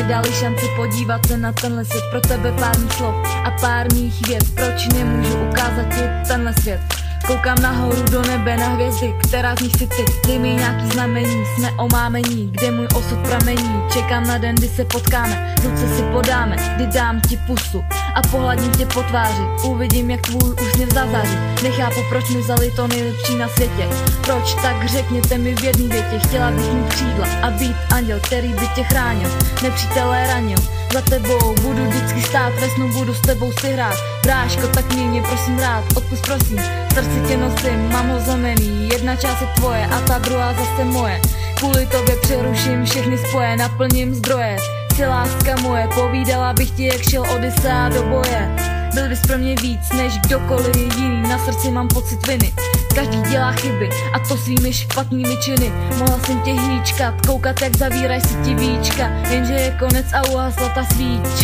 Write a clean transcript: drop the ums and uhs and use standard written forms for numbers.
mě dali šanci podívat se na tenhle svět. Pro tebe pár mých slov a pár mých vět. Proč nemůžu ukázat ti tenhle svět? Koukám nahoru do nebe na hvězdy, která z nich si ty. Dej mi nějaký znamení, jsme omámení, kde můj osud pramení. Čekám na den, kdy se potkáme, ruce si podáme, kdy dám ti pusu a pohladím tě po tváři. Uvidím, jak tvůj úsměv zazáří. Nechápu, proč mi vzali to nejlepší na světě. Proč, tak řekněte mi v jedné větě. Chtěla bych mít křídla a být anděl, který by tě chránil, nepřítele ranil. Za tebou budu vždycky stát, ve snu budu s tebou si hrát. Bráško, tak mě prosím rád, odpust prosím, v srdci tě nosím, mám ho zlomený. Jedna část je tvoje a ta druhá zase moje. Kvůli tobě přeruším všechny spoje, naplním zdroje. Jsi láska moje, povídala bych ti, jak šel Odysea do boje. Byl bys pro mě víc než kdokoliv jiný, na srdci mám pocit viny. Každý dělá chyby a to svými špatnými činy. Mohla jsem tě hýčkat, koukat jak zavírají si ti víčka, jenže je konec a uhasla ta svíč.